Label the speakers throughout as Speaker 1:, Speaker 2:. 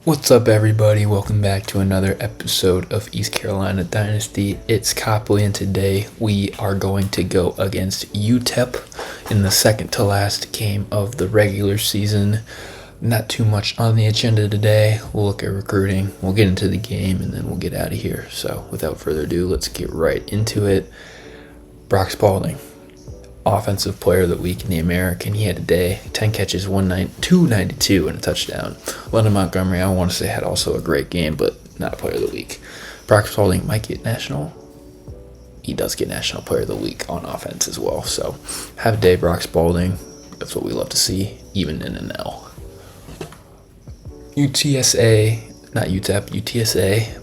Speaker 1: What's up, everybody? Welcome back to another episode of East Carolina Dynasty. It's Copley, and today we are going to go against UTEP in the second to last game of the regular season. Not too much on the agenda today. We'll look at recruiting, we'll get into the game, and then we'll get out of here. So without further ado, let's get right into it. Brock Spalding, Offensive Player of the Week in the American. He had a day, 10 catches, 292, and a touchdown. London Montgomery, I want to say, had also a great game, but not a Player of the Week. Brock Spalding might get national. He does get National Player of the Week on offense as well. So have a day, Brock Spalding. That's what we love to see, even in an L. UTSA, not UTEP, UTSA,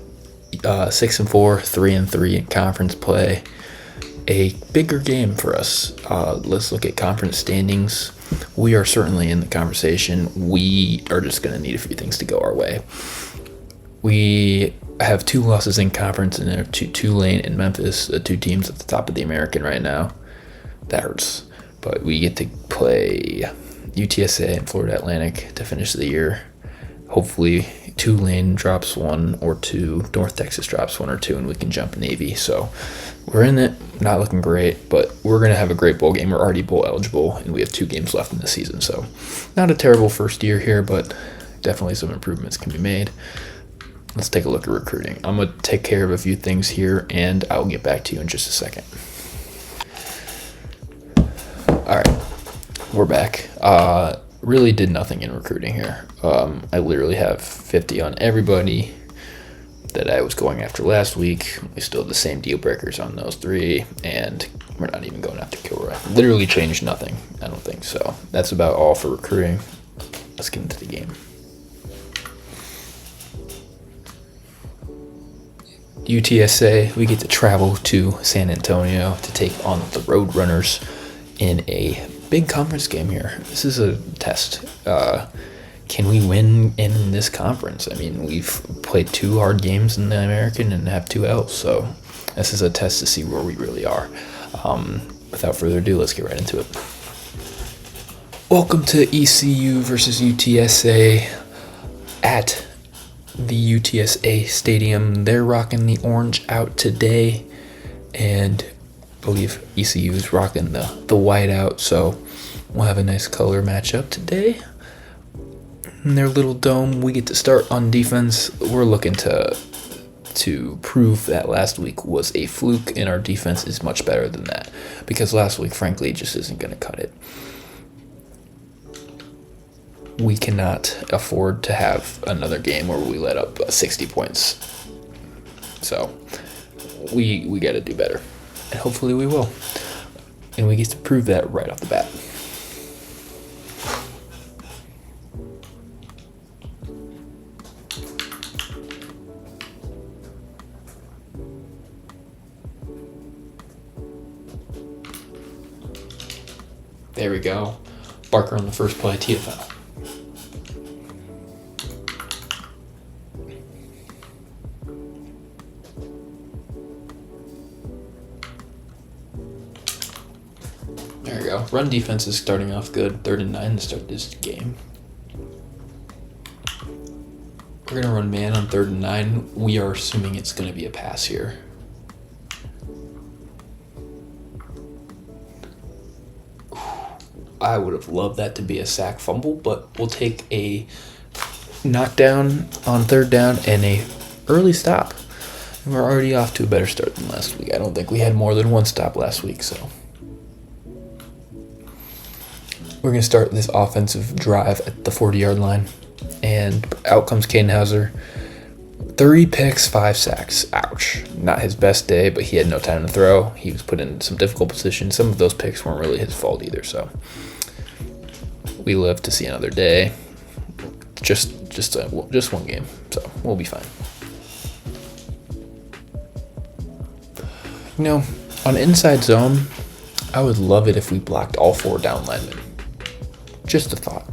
Speaker 1: 6-4, 3-3 in conference play. A bigger game for us. Let's look at conference standings. We are certainly in the conversation. We are just going to need a few things to go our way. We have 2 losses in conference, and they're to Tulane and Memphis, the 2 teams at the top of the American right now. That hurts. But we get to play UTSA and Florida Atlantic to finish the year. Hopefully Tulane drops 1 or 2, North Texas drops 1 or 2, and we can jump Navy. So we're in it, not looking great, but we're going to have a great bowl game. We're already bowl eligible, and we have 2 games left in the season. So not a terrible first year here, but definitely some improvements can be made. Let's take a look at recruiting. I'm going to take care of a few things here, and I'll get back to you in just a second. All right, we're back. Really did nothing in recruiting here. I literally have 50 on everybody that I was going after last week. We still have the same deal breakers on those 3, and we're not even going after Kilroy. Literally changed nothing, I don't think. So that's about all for recruiting. Let's get into the game. UTSA, we get to travel to San Antonio to take on the Roadrunners in a big conference game here. This is a test. Can we win in this conference? I mean, we've played 2 hard games in the American and have 2 L's, so this is a test to see where we really are. Without further ado, let's get right into it. Welcome to ECU versus UTSA at the UTSA Stadium. They're rocking the orange out today, and I believe ECU is rocking the white out, so we'll have a nice color matchup today. In their little dome, we get to start on defense. We're looking to prove that last week was a fluke, and our defense is much better than that, because last week, frankly, just isn't going to cut it. We cannot afford to have another game where we let up 60 points. So we got to do better. And hopefully we will. And we get to prove that right off the bat. There we go. Barker on the first play, TFL. There we go. Run defense is starting off good. 3rd and 9 to start this game. We're going to run man on 3rd and 9. We are assuming it's going to be a pass here. I would have loved that to be a sack fumble, but we'll take a knockdown on 3rd down and a early stop. And we're already off to a better start than last week. I don't think we had more than 1 stop last week, so we're going to start this offensive drive at the 40-yard line, and out comes Caden Hauser. 3 picks, 5 sacks. Ouch. Not his best day, but he had no time to throw. He was put in some difficult positions. Some of those picks weren't really his fault either, so we live to see another day. Just 1 game, so we'll be fine. You know, on inside zone, I would love it if we blocked all 4 down linemen. Just a thought.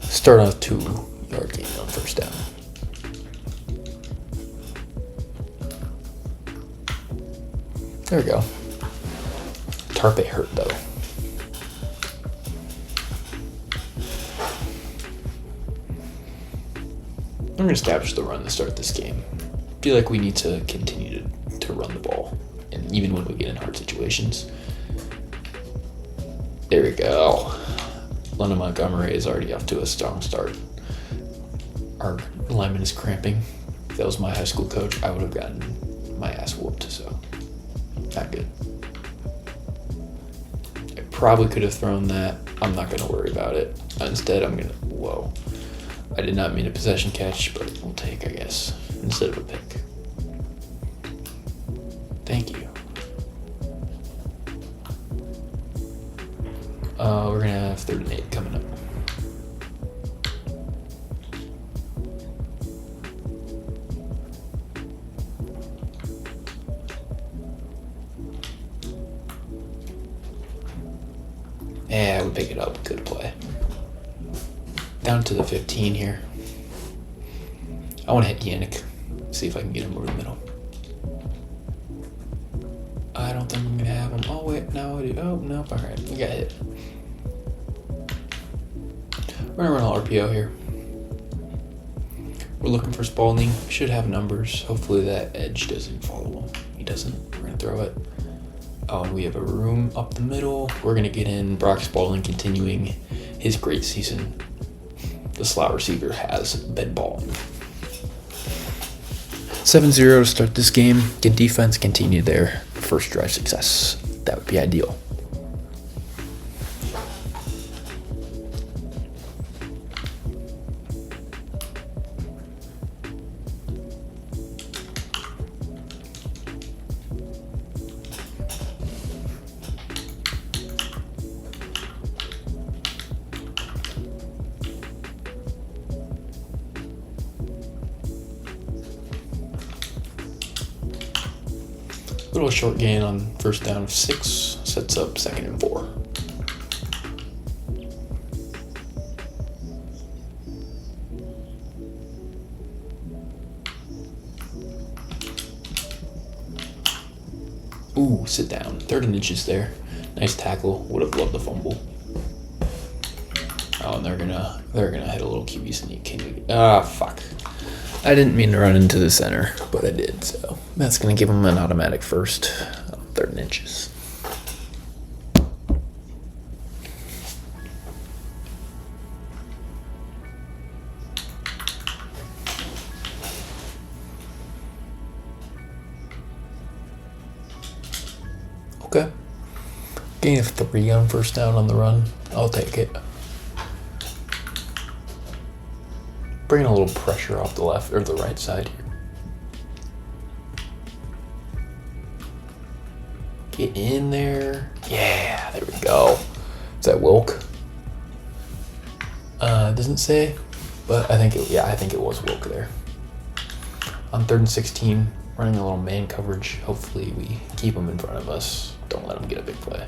Speaker 1: Start off 2-yard gain on 1st down. There we go. Tarpe hurt though. I'm going to establish the run to start this game. I feel like we need to continue to run the ball, and even when we get in hard situations. There we go. London Montgomery is already off to a strong start. Our lineman is cramping. If that was my high school coach, I would have gotten my ass whooped, so not good. I probably could have thrown that. I'm not going to worry about it. Instead, I'm going to, whoa. I did not mean a possession catch, but we'll take, I guess, instead of a pick. Thank you. We're going to have 3rd and 8 coming up. Yeah, we pick it up. Good play. Down to the 15 here. I want to hit Yannick. See if I can get him over the middle. I don't think I'm going to have him. Oh, wait. No, I do. Oh, no. All right. We got hit. We're going to run an RPO here. We're looking for Spalding. We should have numbers. Hopefully that edge doesn't follow him. He doesn't. We're going to throw it. Oh, and we have a room up the middle. We're going to get in Brock Spalding continuing his great season. The slot receiver has been balling. 7-0 to start this game. Can defense continue their first drive success? That would be ideal. Little short gain on 1st down of 6, sets up 2nd and 4. Ooh, sit down. 3rd and inches there. Nice tackle. Would have loved the fumble. Oh, and they're gonna hit a little QB sneak. Can you? Fuck. I didn't mean to run into the center, but I did, so that's going to give him an automatic 1st, 3rd and inches. Okay. Gain of 3 on 1st down on the run. I'll take it. Bringing a little pressure off the left or the right side here. Get in there. Yeah, there we go. Is that Wilk? Doesn't say, but I think it was Wilk there. On 3rd and 16, running a little man coverage. Hopefully we keep him in front of us. Don't let him get a big play.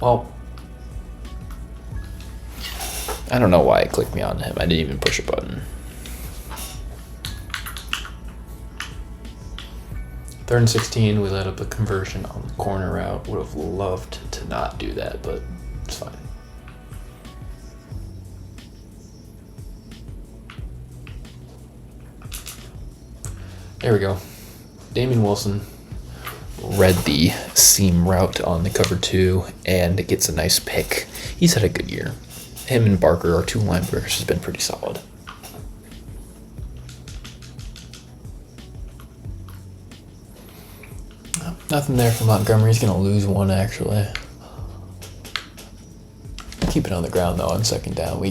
Speaker 1: Well, I don't know why it clicked me on him. I didn't even push a button. 3rd and 16, we let up a conversion on the corner route. Would have loved to not do that, but it's fine. There we go. Damian Wilson read the seam route on the cover 2 and gets a nice pick. He's had a good year. Him and Barker, our 2 linebackers, has been pretty solid. Nothing there for Montgomery. He's going to lose 1, actually. Keep it on the ground, though, on 2nd down.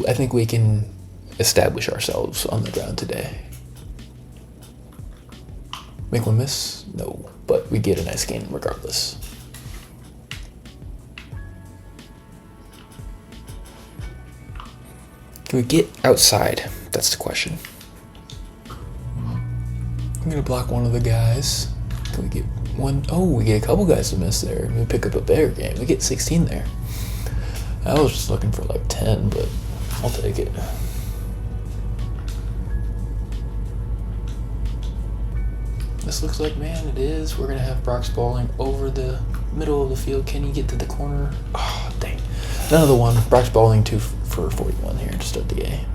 Speaker 1: I think we can establish ourselves on the ground today. Make one miss? No, but we get a nice gain regardless. Can we get outside? That's the question. I'm going to block one of the guys. Can we get one? Oh, we get a couple guys to miss there. We pick up a better game. We get 16 there. I was just looking for like 10, but I'll take it. This looks like man, it is. We're going to have Brock Spalding over the middle of the field. Can he get to the corner? Oh, dang. Another one. Brock Spalding for for 41 here to start the game.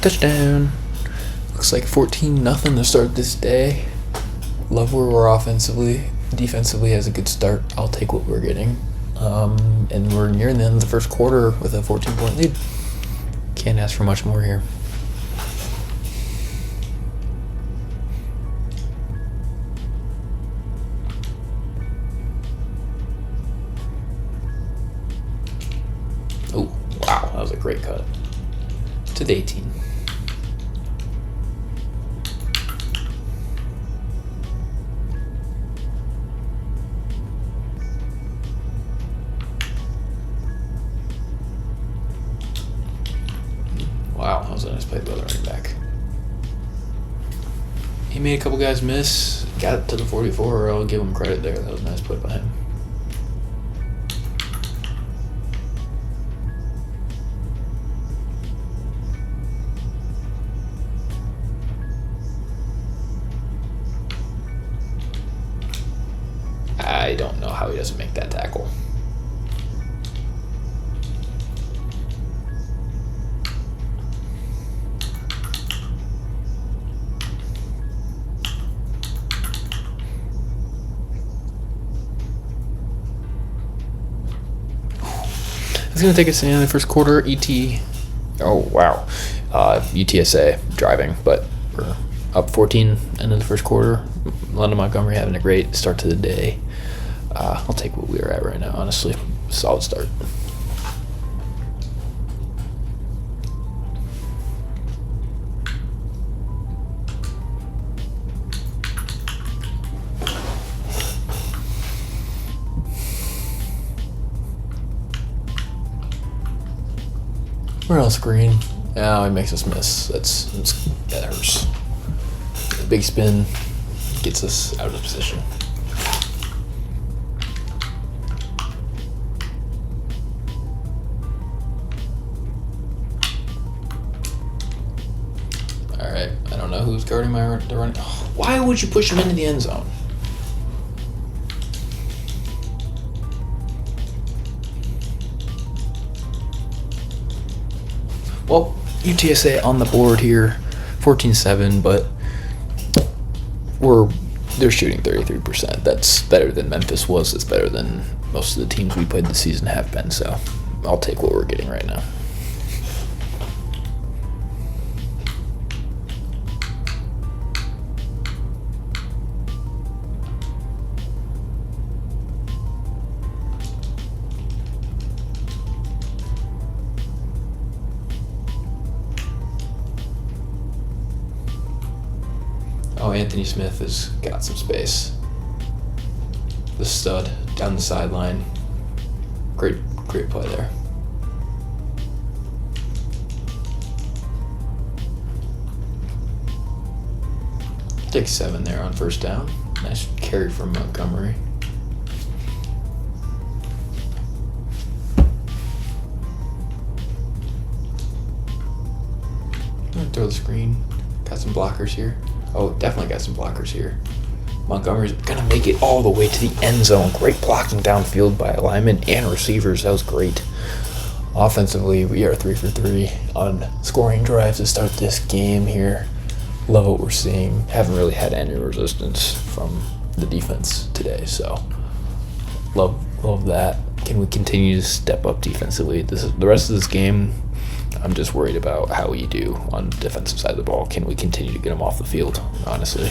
Speaker 1: Touchdown. Looks like 14-0 to start this day. Love where we're offensively. Defensively has a good start. I'll take what we're getting. And we're nearing the end of the first quarter with a 14-point lead. Can't ask for much more here. Oh, wow. That was a great cut. To the 18. Wow, that was a nice play by the running back. He made a couple guys miss. Got it to the 44. I'll give him credit there. That was a nice play by him. I don't know how he doesn't make that tackle. It's going to take us in the first quarter. UTSA driving, but we're up 14 end of the first quarter. London Montgomery having a great start to the day. I'll take what we are at right now, honestly. Solid start. Where else green? Oh, he makes us miss. That hurts. The big spin gets us out of position. All right, I don't know who's guarding the run. Why would you push him into the end zone? Well, UTSA on the board here, 14-7, but they're shooting 33%. That's better than Memphis was. It's better than most of the teams we played this season have been. So I'll take what we're getting right now. Oh, Anthony Smith has got some space. The stud down the sideline. Great play there. Take 7 there on first down. Nice carry from Montgomery. I'm gonna throw the screen. Got some blockers here. Oh, definitely got some blockers here. Montgomery's gonna make it all the way to the end zone. Great blocking downfield by linemen and receivers. That was great. Offensively, we are 3 for 3 on scoring drives to start this game here. Love what we're seeing. Haven't really had any resistance from the defense today, so love that. Can we continue to step up defensively? The rest of this game, I'm just worried about how we do on the defensive side of the ball. Can we continue to get them off the field, honestly?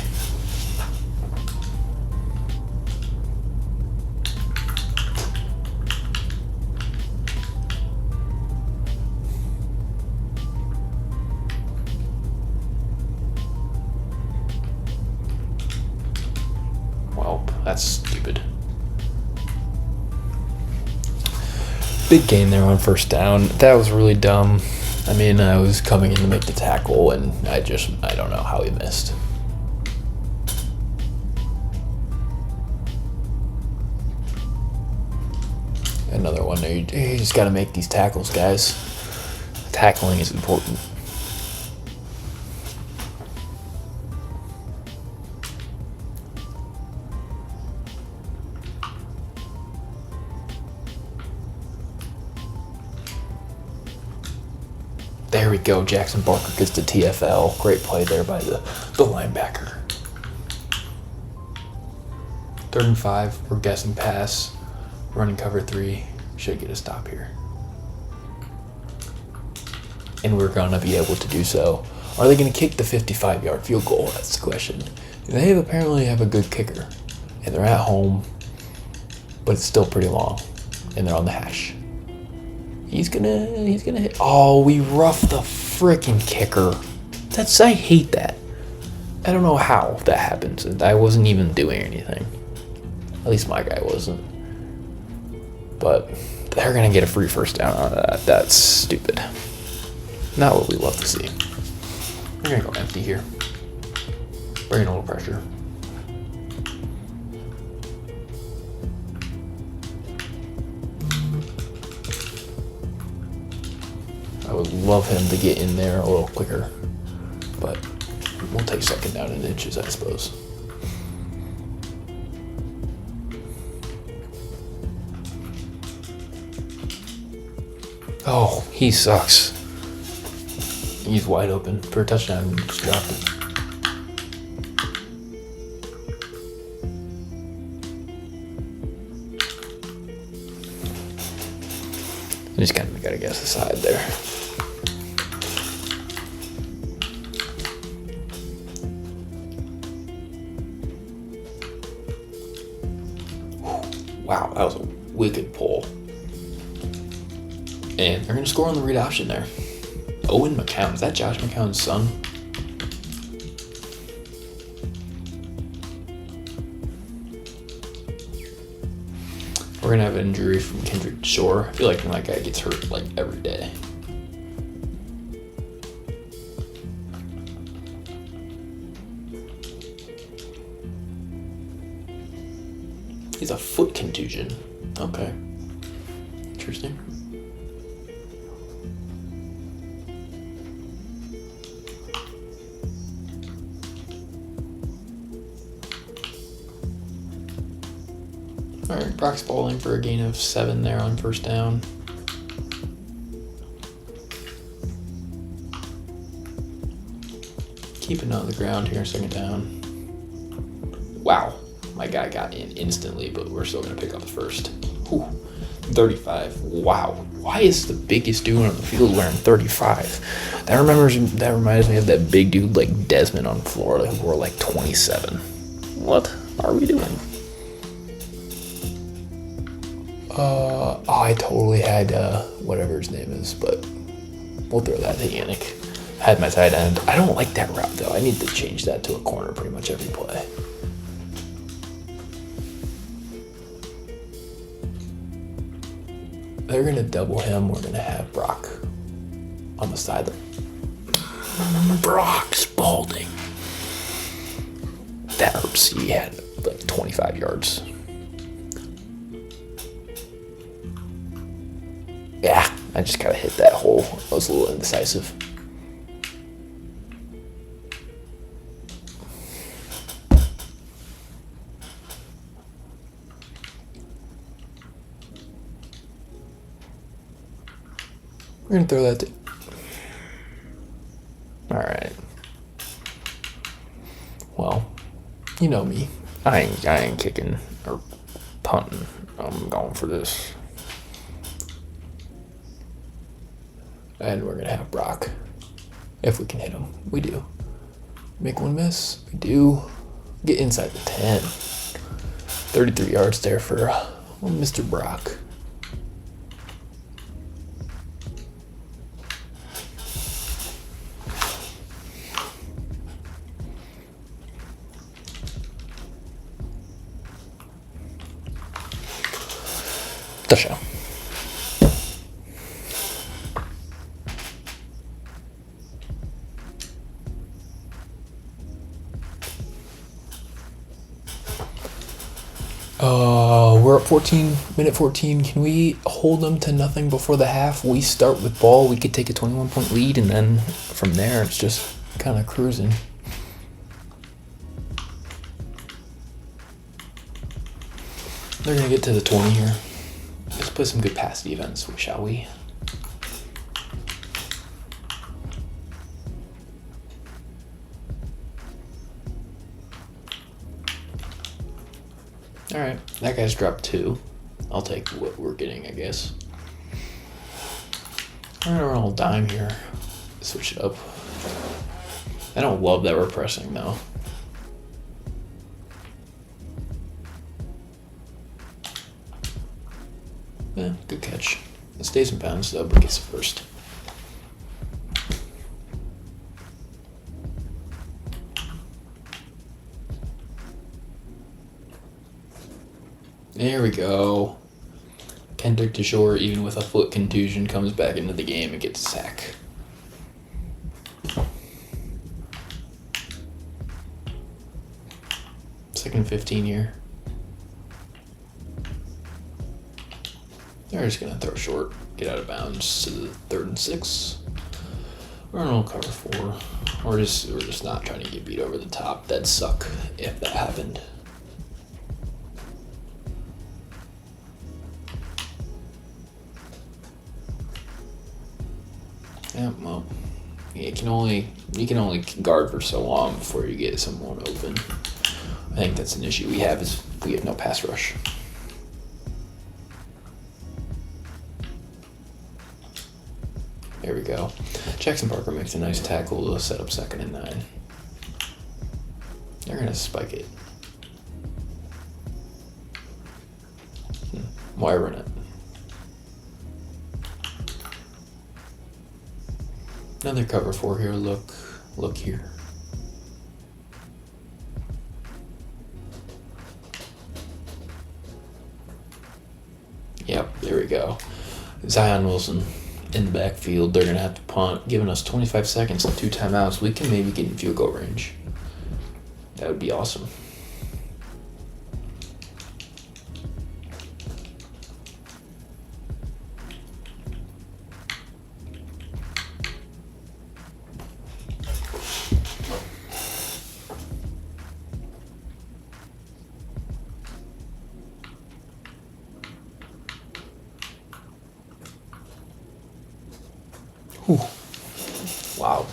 Speaker 1: Well, that's stupid. Big gain there on first down. That was really dumb. I mean, I was coming in to make the tackle, and I don't know how he missed. Another one there. You just got to make these tackles, guys. Tackling is important. go. Jackson Barker gets the TFL. Great play there by the linebacker. 3rd and 5. We're guessing pass. Running cover 3. Should get a stop here. And we're going to be able to do so. Are they going to kick the 55-yard field goal? That's the question. They apparently have a good kicker. And they're at home. But it's still pretty long. And they're on the hash. He's gonna hit. Oh, we roughed the freaking kicker. I hate that. I don't know how that happens. I wasn't even doing anything. At least my guy wasn't. But they're gonna get a free first down out of that. That's stupid. Not what we love to see. We're gonna go empty here. Bring in a little pressure. I would love him to get in there a little quicker, but we'll take 2nd down in inches, I suppose. Oh, he sucks. He's wide open for a touchdown and just dropped it. I just kind of gotta guess the side there. Wow, that was a wicked pull. And they're going to score on the read option there. Owen McCown. Is that Josh McCown's son? We're going to have an injury from Kendrick Shore. I feel like that guy gets hurt like every day. He's a foot contusion. Okay. Interesting. Alright, Brock's bowling for a gain of 7 there on 1st down. Keeping on the ground here, 2nd down. Wow. My guy got in instantly, but we're still going to pick up the 1st. Whew. 35. Wow. Why is the biggest dude on the field wearing 35? That reminds me of that big dude like Desmond on Florida who wore like 27. What are we doing? I totally had whatever his name is, but we'll throw that to Yannick. Had my tight end. I don't like that route though. I need to change that to a corner pretty much every play. They're going to double him. We're going to have Brock on the side. Brock Spalding. That hurts. He had like 25 yards. Yeah, I just kind of hit that hole. I was a little indecisive. We're going to throw that to... Alright. Well, you know me. I ain't kicking or punting. I'm going for this. And we're going to have Brock. If we can hit him. We do. Make one miss. We do. Get inside the 10. 33 yards there for Mr. Brock. Touchdown. We're at minute 14. Can we hold them to nothing before the half? We start with ball. We could take a 21-point lead, and then from there, it's just kind of cruising. They're going to get to the 20 here. Let's play some good pass defense, shall we? All right, that guy's dropped 2. I'll take what we're getting, I guess. We're gonna run a little dime here. Switch it up. I don't love that we're pressing though. Yeah, good catch. It stays in bounds though, but gets it first. There we go. Kendrick to shore, even with a foot contusion, comes back into the game and gets a sack. Second 15 here. They're just gonna throw short, get out of bounds to the 3rd and 6. We're gonna cover 4. We're just not trying to get beat over the top. That'd suck if that happened. Yeah, well, you can only guard for so long before you get someone open. I think that's an issue we have is we have no pass rush. There we go. Jackson Parker makes a nice tackle to set up 2nd and 9. They're gonna spike it. Why run it? Another cover 4 here. Look here. Yep, there we go. Zion Wilson in the backfield. They're gonna have to punt, giving us 25 seconds and 2 timeouts. We can maybe get in field goal range. That would be awesome. Whew. Wow.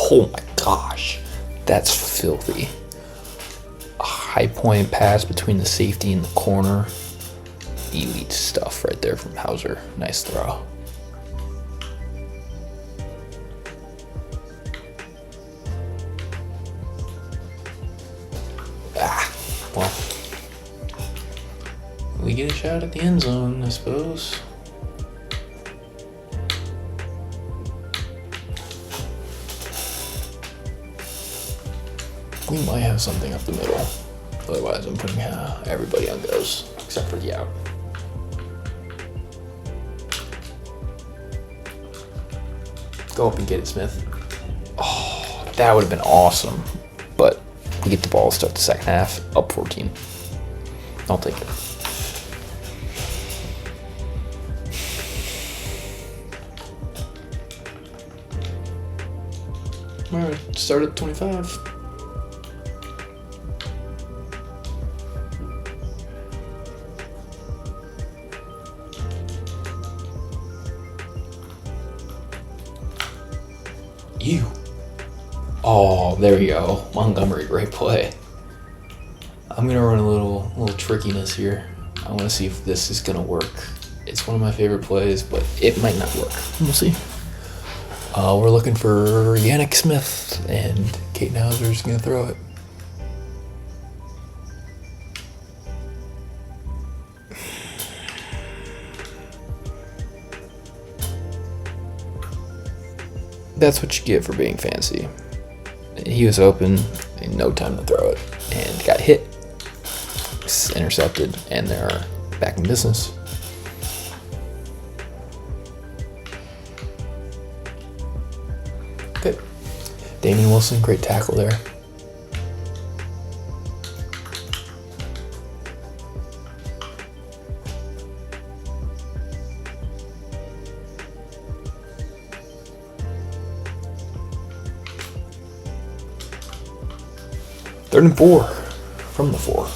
Speaker 1: Oh my gosh, that's filthy. A high point pass between the safety and the corner. Elite stuff right there from Hauser. Nice throw. Well, we get a shot at the end zone, I suppose. We might have something up the middle. Otherwise, I'm putting everybody on goes, except for the out. Go up and get it, Smith. Oh, that would have been awesome. But we get the ball to start the second half, up 14. I'll take it. All right, start at 25. Oh, there you go. Montgomery, great play. I'm gonna run a little trickiness here. I want to see if this is gonna work. It's one of my favorite plays, but it might not work. We'll see. We're looking for Yannick Smith, and Kate Hauser's gonna throw it. That's what you get for being fancy. He was open, in no time to throw it, and got hit. It's intercepted, and they're back in business. Good. Damian Wilson, great tackle there. 3rd and 4 from the 4.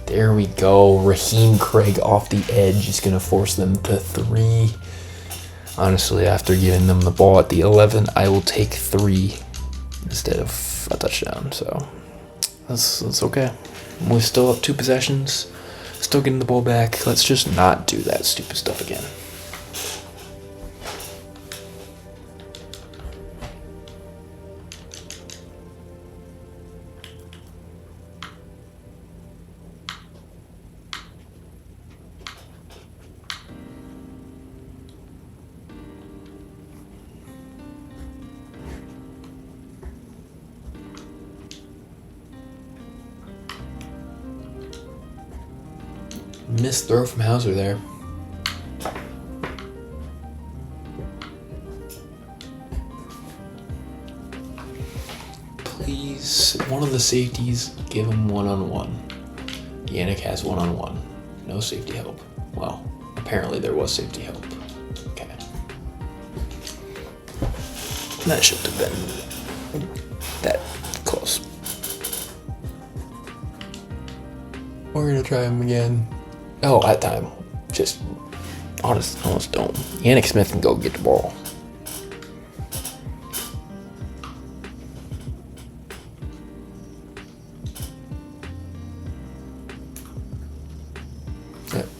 Speaker 1: There we go. Raheem Craig off the edge is going to force them to 3. Honestly, after giving them the ball at the 11, I will take 3 instead of a touchdown. So that's okay. We're still up 2 possessions. Still getting the ball back. Let's just not do that stupid stuff again. Missed throw from Hauser there. Please, one of the safeties, give him one-on-one. Yannick has one-on-one. No safety help. Well, apparently there was safety help. Okay. That shouldn't have been that close. We're gonna try him again. Oh, that time. Just almost don't. Yannick Smith can go get the ball.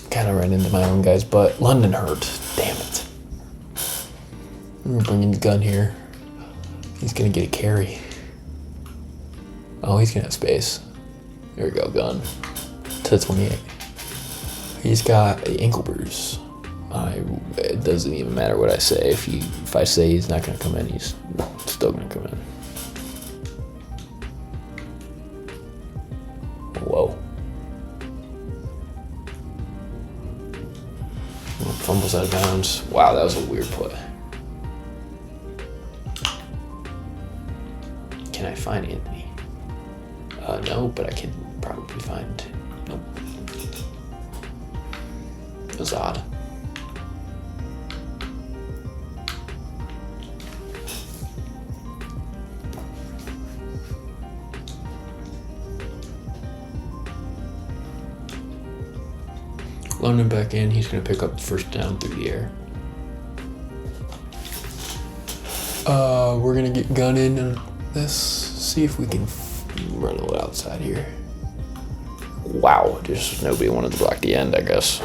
Speaker 1: Kind of ran into my own guys, but London hurt. Damn it. We're bringing the gun here. He's going to get a carry. Oh, he's going to have space. There we go, gun. To 28. He's got an ankle bruise. It doesn't even matter what I say. If I say he's not going to come in, he's still going to come in. Whoa. Fumbles out of bounds. Wow, that was a weird play. Can I find Anthony? No, but I can probably find... Nope. It was odd. London back in. He's going to pick up the first down through the air. We're going to get gun in on this. See if we can run a little outside here. Wow, just nobody wanted to block the end, I guess.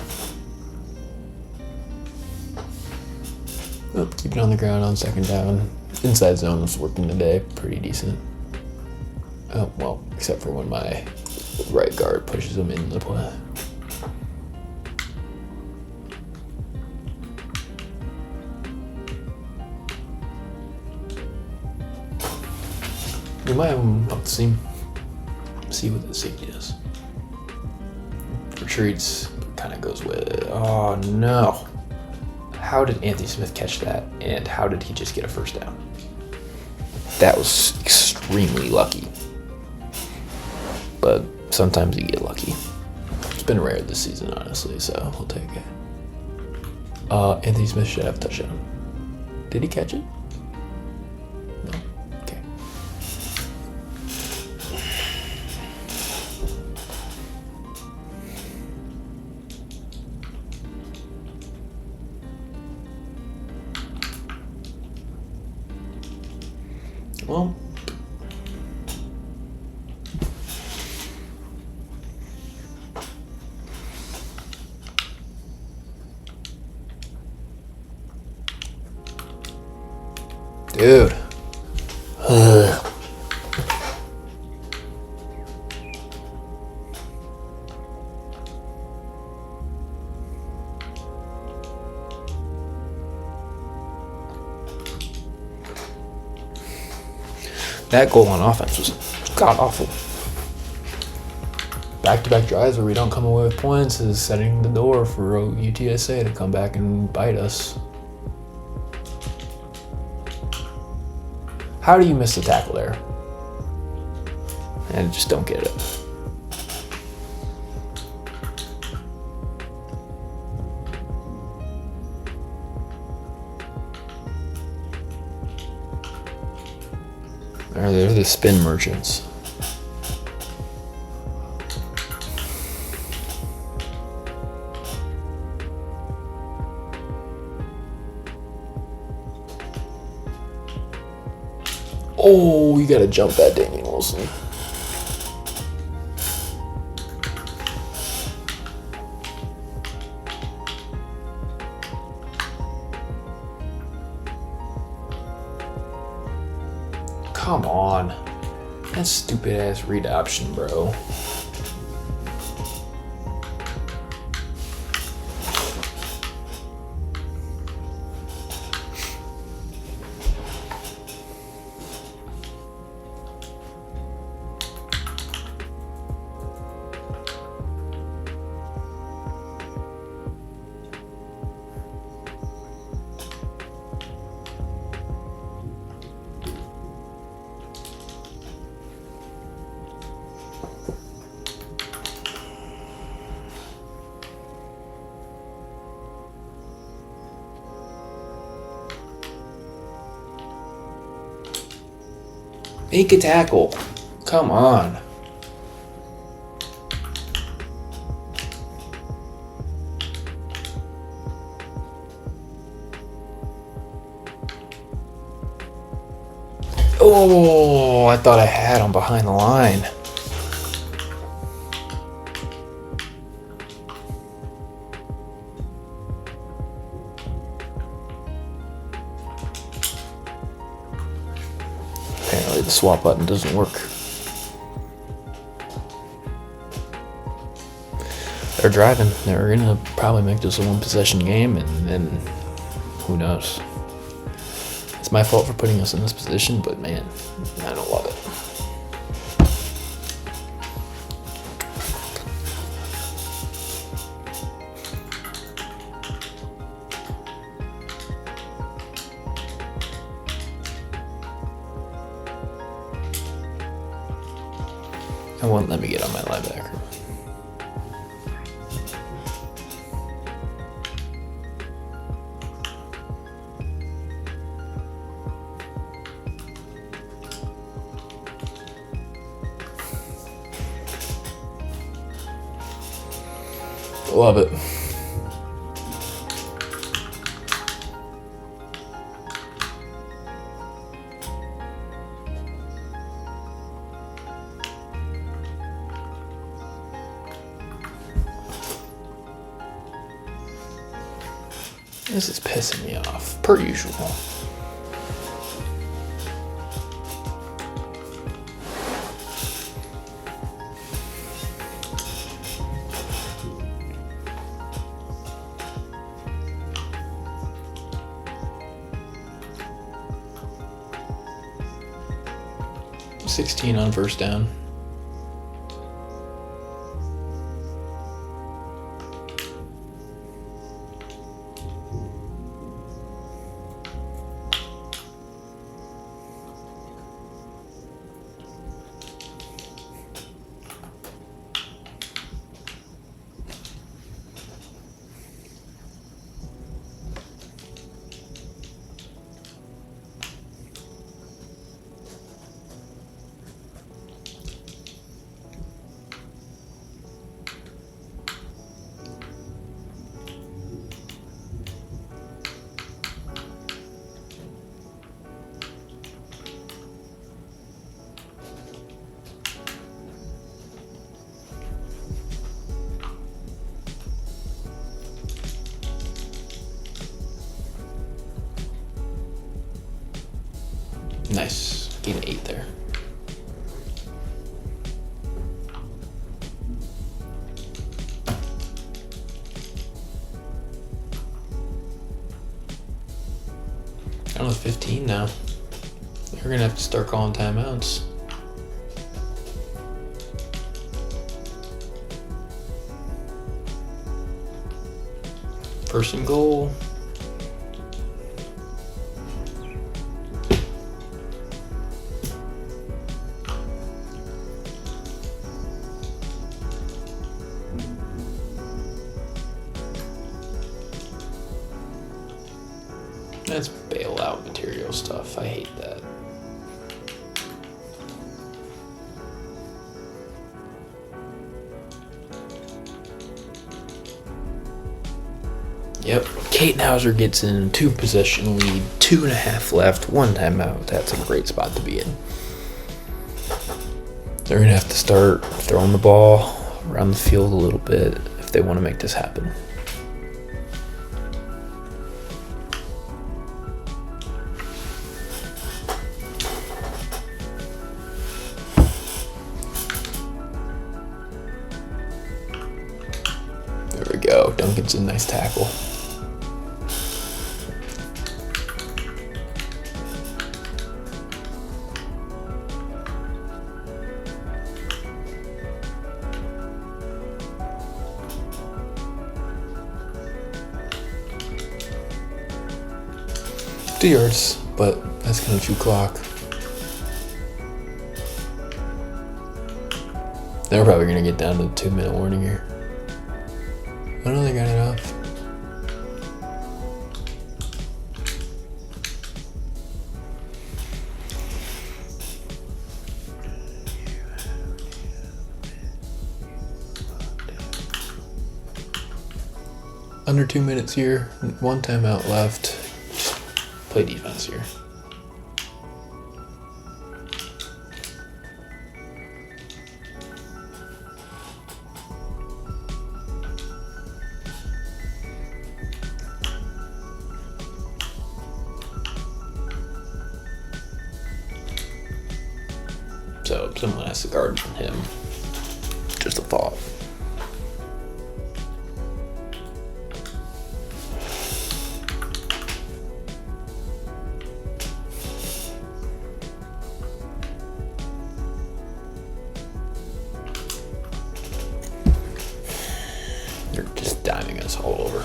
Speaker 1: Oh, keep it on the ground on 2nd down. Inside zone was working today, pretty decent. Oh, well, except for when my right guard pushes him into the play. We might have him up the seam. See what the safety does. Retreats, kind of goes with, oh no. How did Anthony Smith catch that? And how did he just get a first down? That was extremely lucky. But sometimes you get lucky. It's been rare this season, honestly, so we'll take it. Anthony Smith should have a touchdown. Did he catch it? No. Okay. Well, dude. Ugh. That goal on offense was god awful. Back-to-back drives where we don't come away with points is setting the door for UTSA to come back and bite us. How do you miss the tackle there? And just don't get it. Or they're the spin merchants. Oh, you gotta jump that Damian Wilson. Come on. That stupid ass read option, bro. Make a tackle. Come on. Oh, I thought I had him behind the line. Apparently the swap button doesn't work. They're driving. They're gonna probably make this a one possession game, and then who knows. It's my fault for putting us in this position, but man, I don't love it. It won't let me get on my linebacker. Love it. This is pissing me off, per usual. $16 on first down. Nice. Gain 8 there. Down to 15 now. We're gonna have to start calling timeouts. First and goal. That's bailout material stuff. I hate that. Yep, Katenhauser gets in 2-possession lead, 2.5 left, 1 timeout. That's a great spot to be in. They're going to have to start throwing the ball around the field a little bit if they want to make this happen. There we go. Duncanson, nice tackle. Yards, but that's gonna chew clock. They're probably gonna get down to the 2-minute warning here. Oh no, they got it off. Under 2 minutes here, 1 timeout left. Play defense here. So someone has to guard him. Just a thought. They're just diming us all over.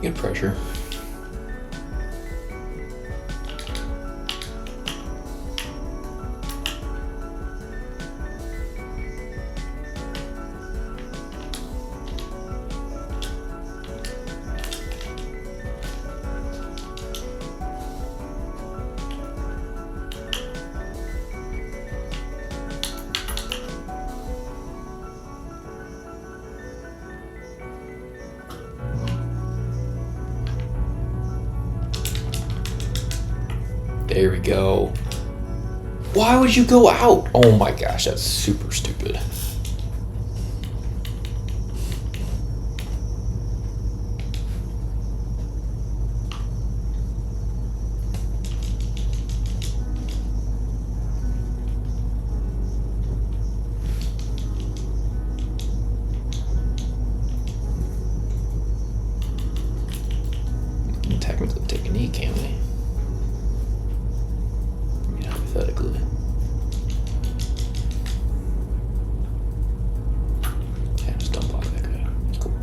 Speaker 1: Good pressure. There we go. Why would you go out? Oh my gosh, that's super stupid. We can technically take a knee, can't we? Hypothetically. Yeah, just don't block that guy. Cool.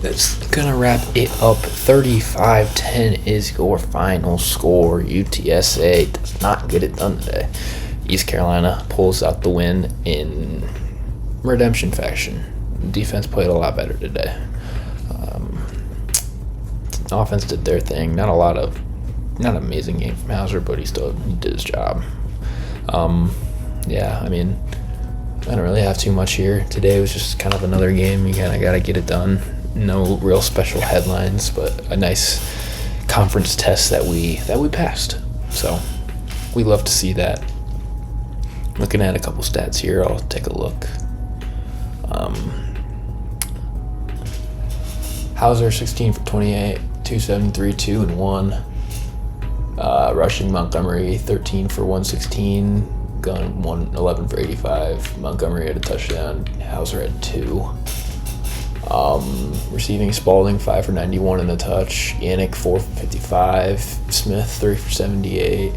Speaker 1: That's gonna wrap it up. 35-10 is your final score. UTSA does not get it done today. East Carolina pulls out the win in redemption fashion. Defense played a lot better today. Offense did their thing. Not an amazing game from Hauser, but he did his job. Yeah, I mean, I don't really have too much here. Today was just kind of another game. You kind of got to get it done. No real special headlines, but a nice conference test that we passed. So we love to see that. Looking at a couple stats here, I'll take a look. Hauser 16 for 28, 273, 2 and 1. Rushing Montgomery 13 for 116, Gunn 11 for 85. Montgomery had a touchdown. Hauser had 2. Receiving Spalding 5 for 91 and a touch. Yannick 4 for 55. Smith 3 for 78.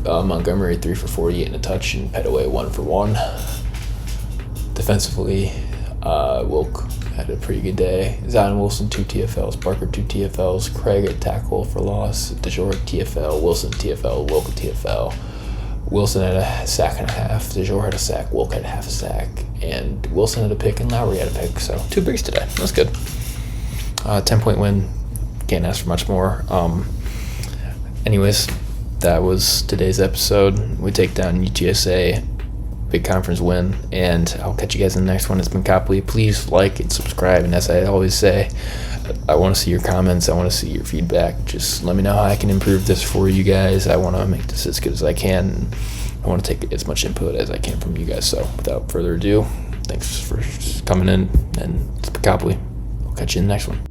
Speaker 1: Montgomery 3 for 48 and a touch. And Petaway 1 for 1. Defensively, Wilk had a pretty good day. Zion Wilson, 2 TFLs. Barker, 2 TFLs. Craig at tackle for loss. DeJour, TFL. Wilson, TFL. Wilk, TFL. Wilson had a sack and a half. DeJour had a sack. Wilk had half a sack. And Wilson had a pick, and Lowry had a pick. So 2 bigs today. That's good. 10-point win. Can't ask for much more. Anyways, that was today's episode. We take down UTSA. Big conference win, and I'll catch you guys in the next one. It's been Copley. Please like and subscribe, and as I always say, I want to see your comments. I want to see your feedback. Just let me know how I can improve this for you guys. I want to make this as good as I can. I want to take as much input as I can from you guys. So without further ado, thanks for coming in, and it's been Copley. I'll catch you in the next one.